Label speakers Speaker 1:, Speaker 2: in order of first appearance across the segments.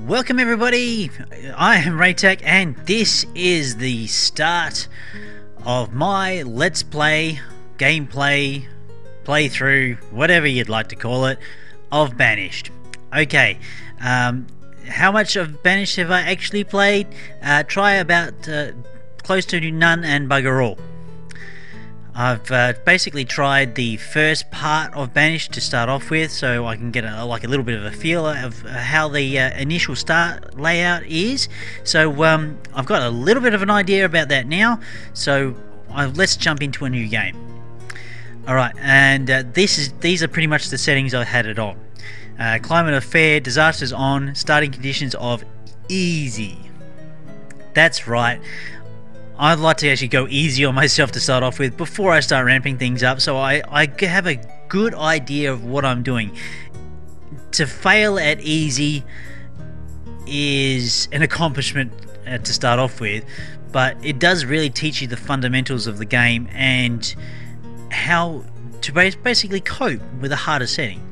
Speaker 1: Welcome everybody, I am Raetac and this is the start of my Let's Play, gameplay, playthrough, whatever you'd like to call it, of Banished. Okay, how much of Banished have I actually played? Try about close to none and bugger all. I've basically tried the first part of Banished to start off with, so I can get a little bit of a feel of how the initial start layout is. So I've got a little bit of an idea about that now. So let's jump into a new game. All right, and these are pretty much the settings I had it on. Climate of fair, disasters on, starting conditions of easy. That's right. I'd like to actually go easy on myself to start off with before I start ramping things up, so I have a good idea of what I'm doing. To fail at easy is an accomplishment to start off with, but it does really teach you the fundamentals of the game and how to basically cope with a harder setting.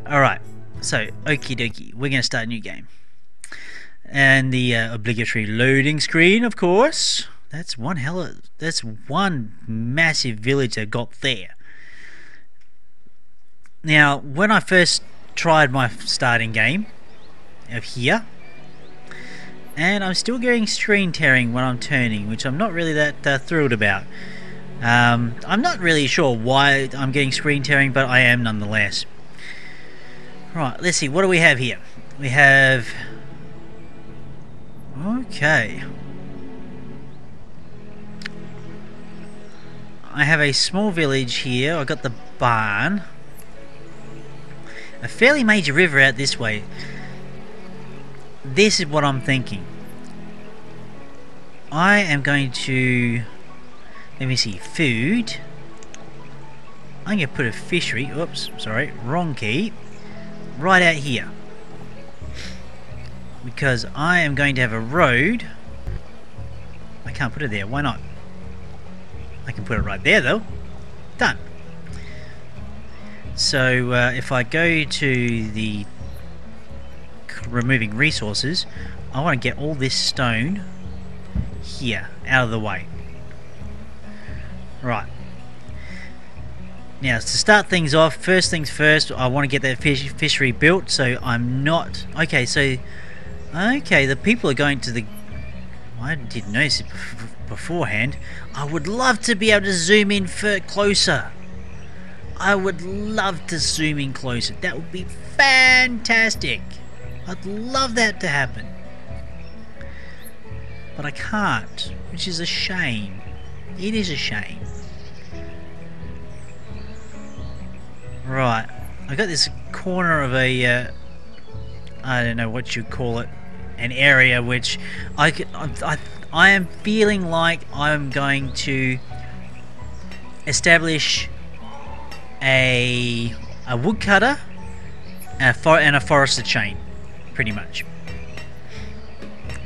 Speaker 1: Alright, so okie dokie, we're going to start a new game. And the obligatory loading screen, of course. That's one massive village I got there. Now, when I first tried my starting game of here, and I'm still getting screen tearing when I'm turning, which I'm not really that thrilled about. I'm not really sure why I'm getting screen tearing, but I am nonetheless. Right, let's see, what do we have here? We have... Okay. I have a small village here. I got the barn. A fairly major river out this way. This is what I'm thinking. I am going to... Let me see. Food. I'm going to put a fishery. Oops, sorry. Wrong key. Right out here. Because I am going to have a road. I can't put it there, why not? I can put it right there though. Done. So if I go to the removing resources, I want to get all this stone here out of the way. Right. Now to start things off, first things first, I want to get that fishery built, so I'm not... Okay, so... Okay, the people are going to the... I didn't notice it beforehand. I would love to be able to zoom in closer. I would love to zoom in closer. That would be fantastic. I'd love that to happen. But I can't, which is a shame. It is a shame. Right, I got this corner of a... I don't know what you call it. An area which I am feeling like I'm going to establish a woodcutter and a forester chain, pretty much.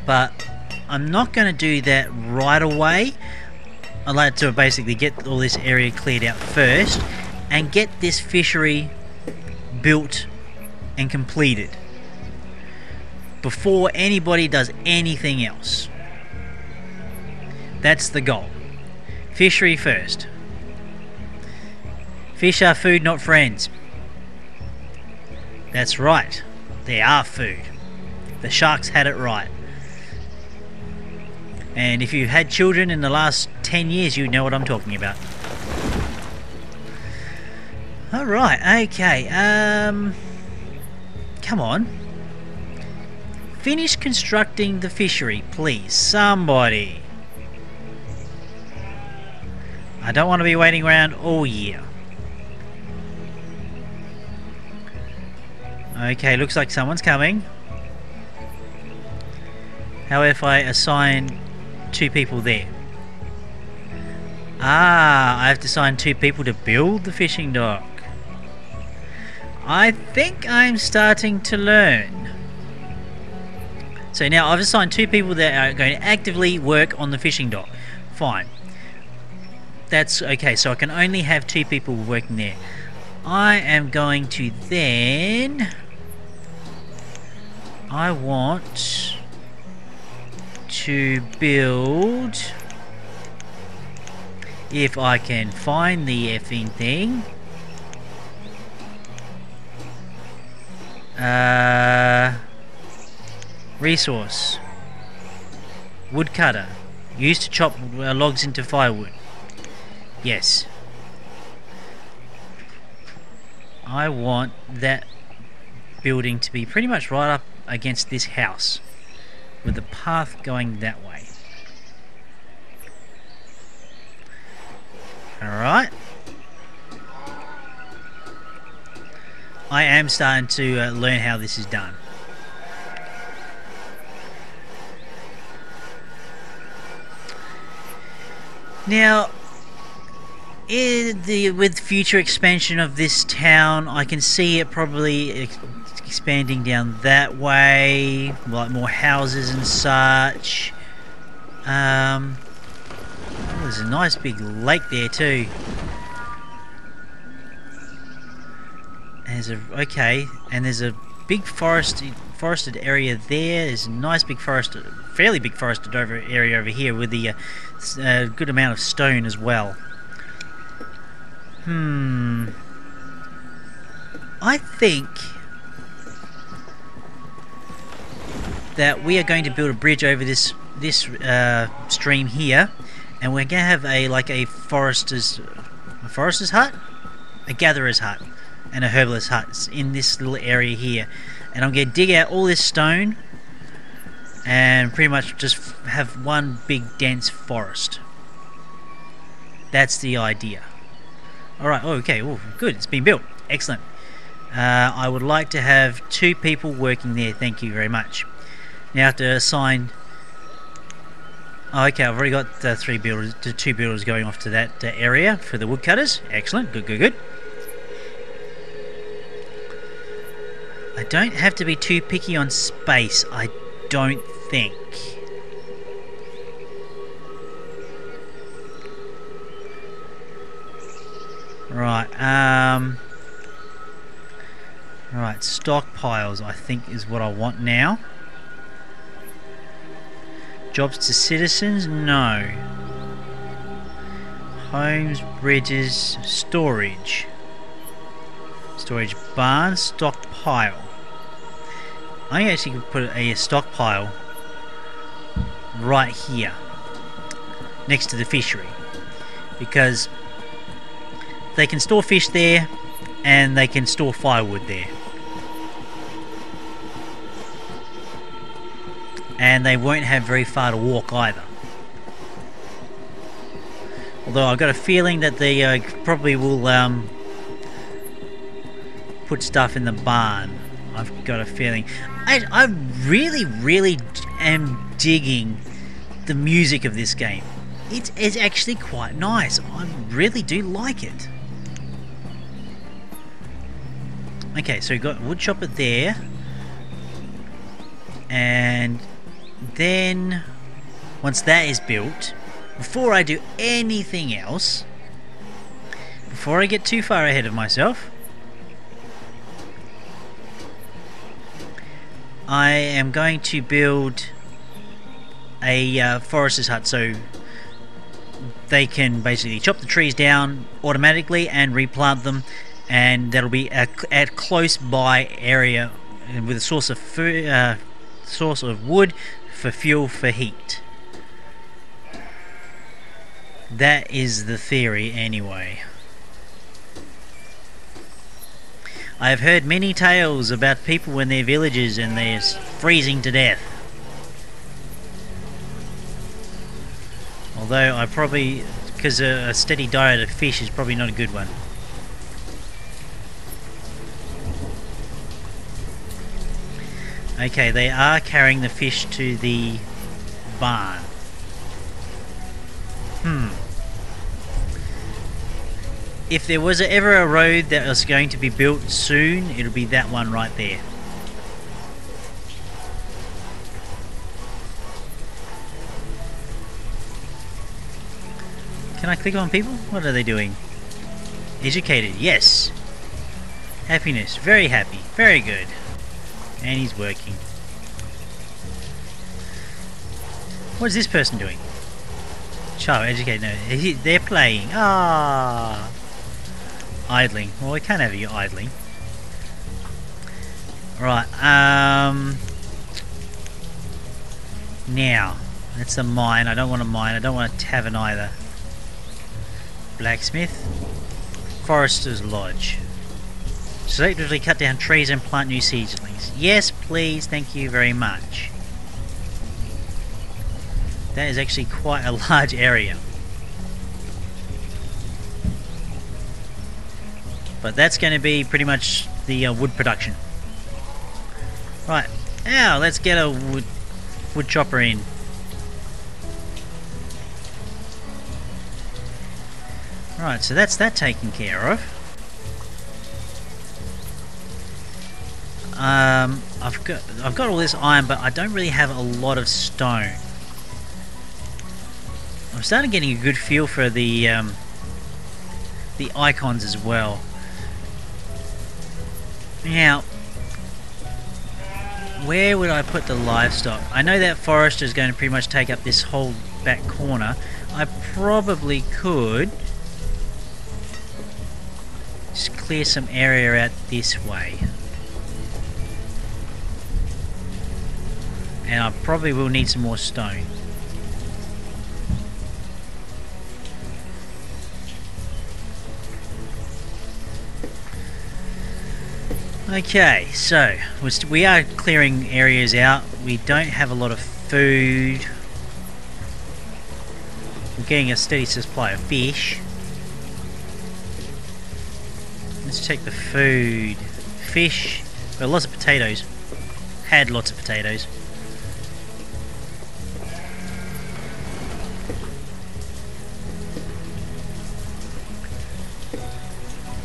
Speaker 1: But I'm not going to do that right away. I'd like to basically get all this area cleared out first and get this fishery built and completed before anybody does anything else. That's the goal. Fishery first. Fish are food, not friends. That's right. They are food. The sharks had it right. And if you've had children in the last 10 years, you know what I'm talking about. Alright, okay. Come on. Finish constructing the fishery, please. Somebody. I don't want to be waiting around all year. Okay, looks like someone's coming. How if I assign 2 people there? Ah, I have to assign 2 people to build the fishing dock. I think I'm starting to learn. So now I've assigned 2 people that are going to actively work on the fishing dock. Fine. That's okay, so I can only have 2 people working there. I am going to then... I want to build, if I can find the effing thing, resource, woodcutter, used to chop logs into firewood. Yes, I want that building to be pretty much right up against this house, with the path going that way. Alright. I am starting to learn how this is done. Now, with future expansion of this town, I can see it probably expanding down that way, like more houses and such. Oh, there's a nice big lake there too. And there's a big forested area there. There's a nice big fairly big forested area over here with the good amount of stone as well. I think that we are going to build a bridge over this stream here, and we're going to have a forester's hut, a gatherer's hut, and a herbalist's hut in this little area here. And I'm going to dig out all this stone and pretty much just have one big dense forest. That's the idea. Alright, okay, oh, good, it's been built. Excellent. I would like to have 2 people working there, thank you very much. Now I have to assign... Oh, okay, I've already got 2 builders going off to that area for the woodcutters. Excellent, good. I don't have to be too picky on space, I don't think. Right, right, stockpiles I think is what I want now. Jobs to citizens? No. Homes, bridges, storage. Storage barn, stockpile. I actually could put a stockpile right here next to the fishery, because they can store fish there and they can store firewood there, and they won't have very far to walk either. Although I've got a feeling that they probably will put stuff in the barn. I've got a feeling. I really am digging the music of this game. It's actually quite nice. I really do like it. Okay, so we've got wood chopper there. And then once that is built, before I do anything else, before I get too far ahead of myself, I am going to build a forester's hut, so they can basically chop the trees down automatically and replant them, and that'll be at close by area with a source of food, source of wood for fuel for heat. That is the theory anyway. I have heard many tales about people in their villages and they're freezing to death. Although I probably, because a steady diet of fish is probably not a good one. Okay, they are carrying the fish to the barn. If there was ever a road that was going to be built soon, it'll be that one right there. Can I click on people? What are they doing? Educated, yes. Happiness, very happy, very good. And he's working. What is this person doing? Child educate, no, they're playing. Ah, idling. Well, we can't have you idling. Right, now, that's a mine. I don't want a mine. I don't want a tavern either. Blacksmith. Forester's Lodge. Selectively cut down trees and plant new seedlings. Yes, please. Thank you very much. That is actually quite a large area. But that's going to be pretty much the wood production. Right. Now, let's get a wood chopper in. Right, so that's that taken care of. I've got all this iron, but I don't really have a lot of stone. I'm starting getting a good feel for the icons as well. Now, where would I put the livestock? I know that forester is going to pretty much take up this whole back corner. I probably could just clear some area out this way. And I probably will need some more stone. Okay, so we are clearing areas out. We don't have a lot of food. We're getting a steady supply of fish. Let's check the food. Fish. Well, lots of potatoes. Had lots of potatoes.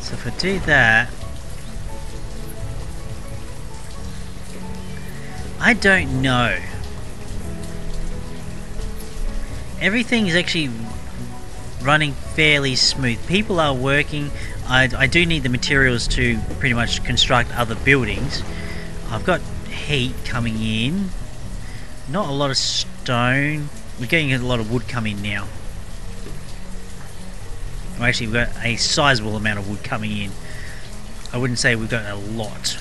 Speaker 1: So if I do that, I don't know. Everything is actually running fairly smooth. People are working. I do need the materials to pretty much construct other buildings. I've got heat coming in. Not a lot of stone. We're getting a lot of wood coming now. Well, actually, we've got a sizable amount of wood coming in. I wouldn't say we've got a lot.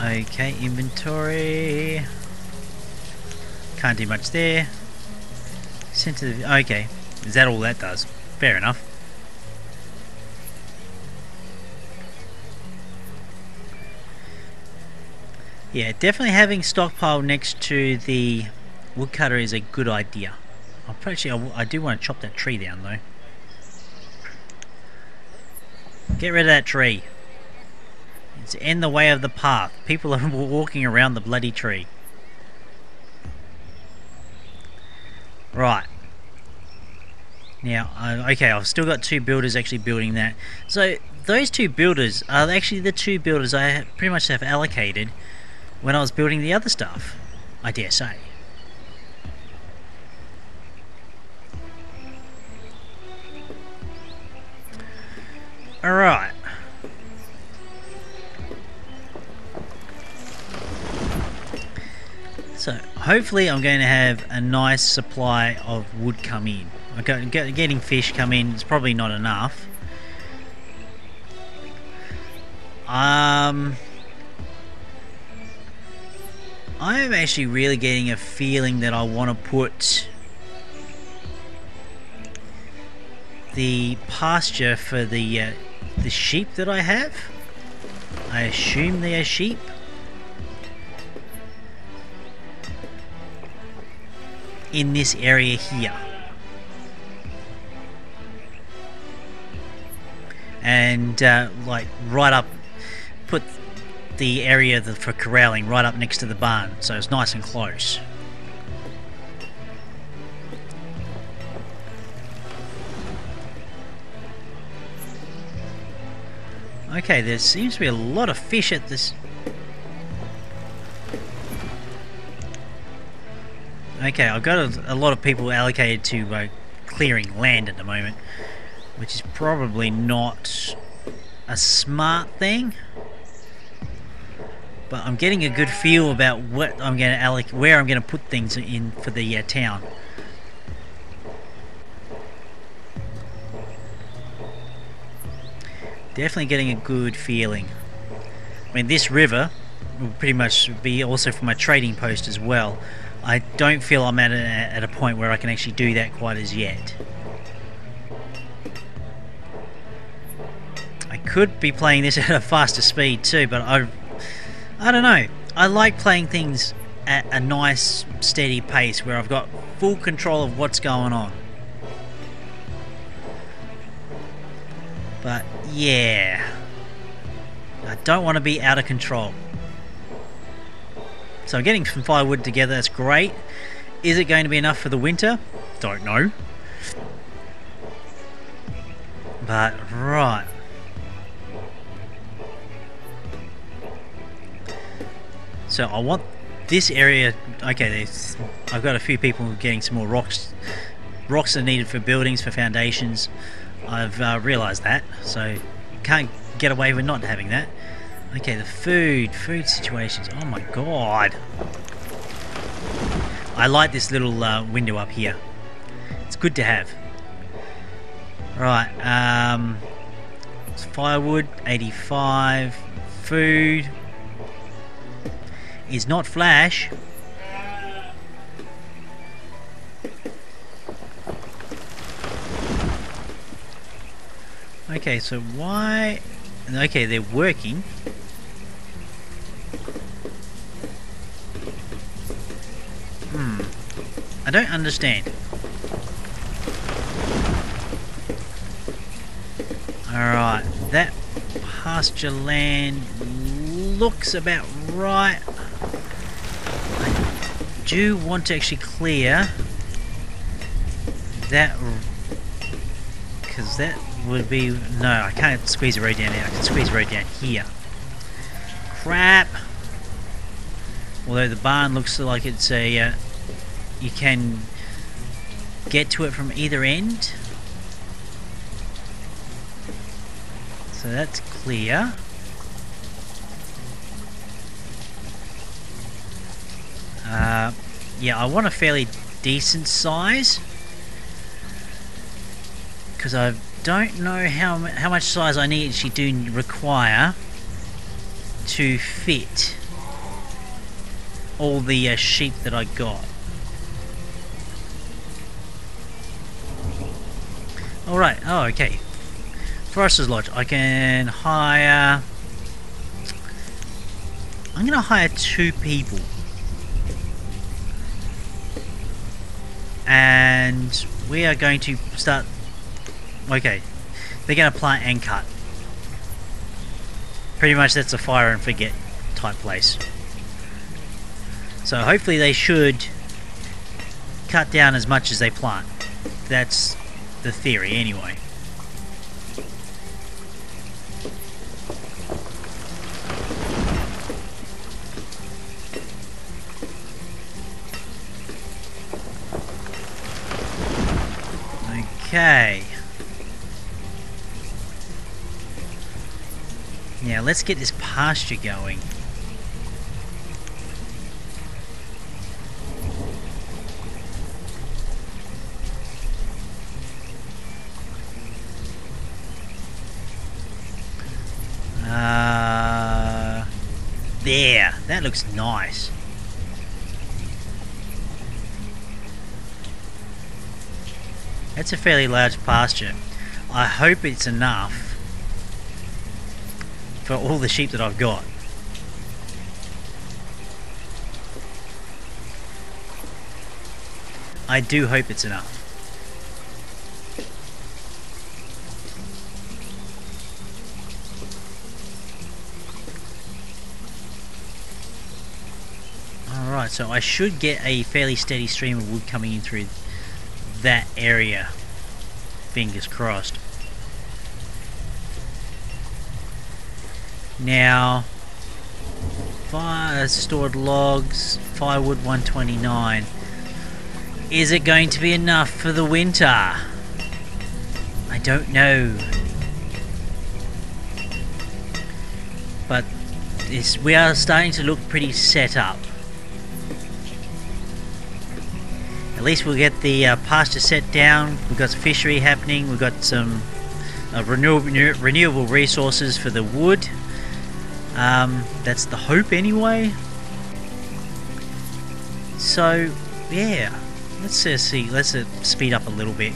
Speaker 1: Okay, inventory. Can't do much there. Okay, is that all that does? Fair enough. Yeah, definitely having stockpile next to the woodcutter is a good idea. I do want to chop that tree down though. Get rid of that tree. It's in the way of the path. People are walking around the bloody tree. Right. Now, okay, I've still got two builders actually building that. So, those two builders are actually the two builders I pretty much have allocated when I was building the other stuff, I dare say. Alright. So hopefully I'm going to have a nice supply of wood come in. Getting fish come in is probably not enough. I'm actually really getting a feeling that I want to put the pasture for the sheep that I have. I assume they are sheep. In this area here. And like right up, put the area for corralling right up next to the barn, so it's nice and close. Okay, there seems to be a lot of fish at this. Okay, I've got a lot of people allocated to clearing land at the moment, which is probably not a smart thing. but I'm getting a good feel about what I'm going to where I'm going to put things in for the town. Definitely getting a good feeling. I mean, this river will pretty much be also for my trading post as well. I don't feel I'm at a point where I can actually do that quite as yet. I could be playing this at a faster speed too, but I don't know. I like playing things at a nice steady pace where I've got full control of what's going on. But yeah, I don't want to be out of control. So I'm getting some firewood together, that's great. Is it going to be enough for the winter? Don't know. But right. So I want this area. Okay, I've got a few people getting some more rocks. Rocks are needed for buildings, for foundations. I've realised that, so can't get away with not having that. Okay, the food situations. Oh my god! I like this little window up here. It's good to have. Right, it's firewood, 85. Food is not flash. Okay, so why... Okay, they're working. I don't understand. Alright, that pasture land looks about right. I do want to actually clear that, because that would be... No, I can't squeeze the road down there. I can squeeze the road down here. Crap! Although the barn looks like it's a... you can get to it from either end. So that's clear. Yeah, I want a fairly decent size, because I don't know how much size I need actually do require to fit all the sheep that I got. Alright, oh okay. Forester's Lodge, I can hire... I'm going to hire 2 people. And we are going to start... Okay, they're going to plant and cut. Pretty much that's a fire and forget type place. So hopefully they should cut down as much as they plant. That's the theory anyway. Okay. Now let's get this pasture going. There, that looks nice. That's a fairly large pasture. I hope it's enough for all the sheep that I've got. I do hope it's enough. Alright, so I should get a fairly steady stream of wood coming in through that area. Fingers crossed. Now, fire stored logs, firewood 129. Is it going to be enough for the winter? I don't know. But we are starting to look pretty set up. At least we'll get the pasture set down. We've got fishery happening. We've got some renewable resources for the wood. That's the hope anyway. So yeah, let's see. Let's speed up a little bit.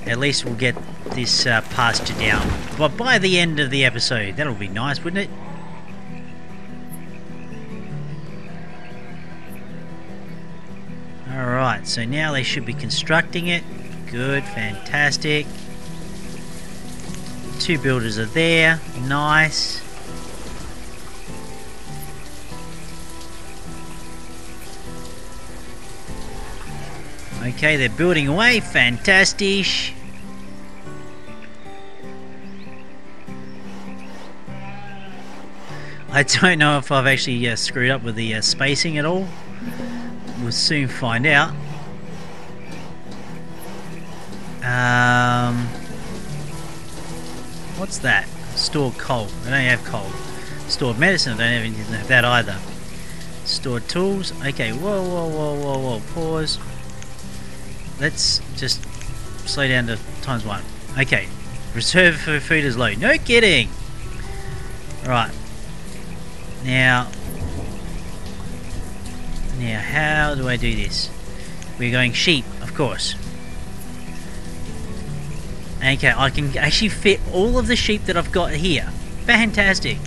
Speaker 1: At least we'll get this pasture down. But by the end of the episode, that'll be nice, wouldn't it? Alright, so now they should be constructing it. Good, fantastic. 2 builders are there. Nice. Okay, they're building away. Fantastic. I don't know if I've actually screwed up with the spacing at all. We'll soon find out. What's that? Stored coal. I don't have coal. Stored medicine. I don't even have that either. Stored tools. Okay. Whoa. Pause. Let's just slow down to ×1. Okay. Reserve for food is low. No kidding. Right. Now, how do I do this? We're going sheep, of course. Okay, I can actually fit all of the sheep that I've got here. Fantastic.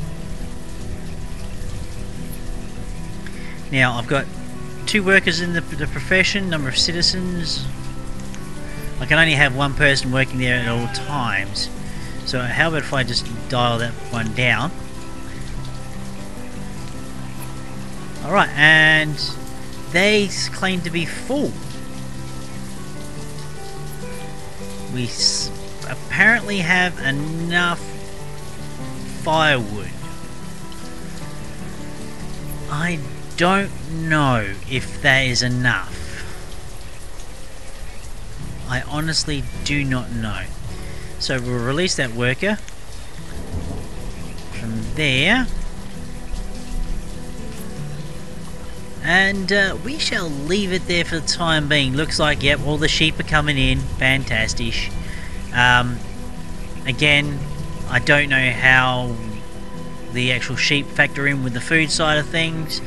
Speaker 1: Now, I've got 2 workers in the profession, number of citizens. I can only have 1 person working there at all times. So how about if I just dial that one down? Alright, and they claim to be full. We apparently have enough firewood. I don't know if that is enough. I honestly do not know. So we'll release that worker from there. And we shall leave it there for the time being. Looks like, yep, all the sheep are coming in. Fantastic. Again, I don't know how the actual sheep factor in with the food side of things.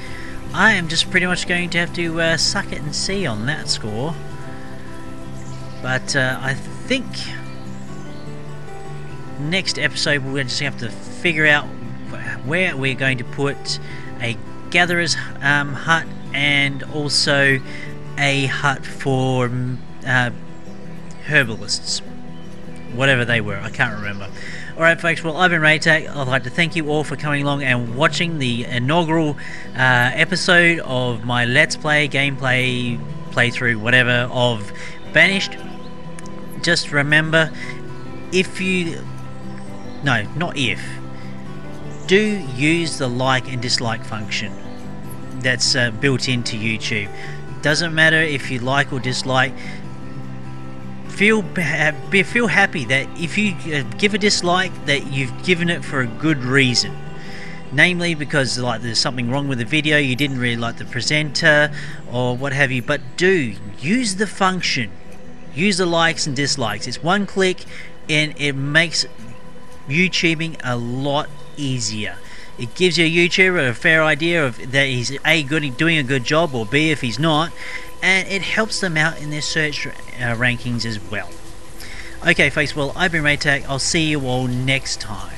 Speaker 1: I am just pretty much going to have to suck it and see on that score. But I think next episode we'll just have to figure out where we're going to put a gatherer's hut and also a hut for herbalists, whatever they were, I can't remember. Alright folks, well I've been Raetac. I'd like to thank you all for coming along and watching the inaugural episode of my Let's Play, gameplay, playthrough, whatever, of Banished. Just remember, do use the like and dislike function that's built into YouTube. Doesn't matter if you like or dislike. Feel happy that if you give a dislike, that you've given it for a good reason. Namely because like there's something wrong with the video, you didn't really like the presenter or what have you. But do use the function. Use the likes and dislikes. It's one click and it makes YouTubing a lot easier. It gives your YouTuber a fair idea of that he's doing a good job, or B, if he's not, and it helps them out in their search rankings as well. Okay folks, well I've been Raetac. I'll see you all next time.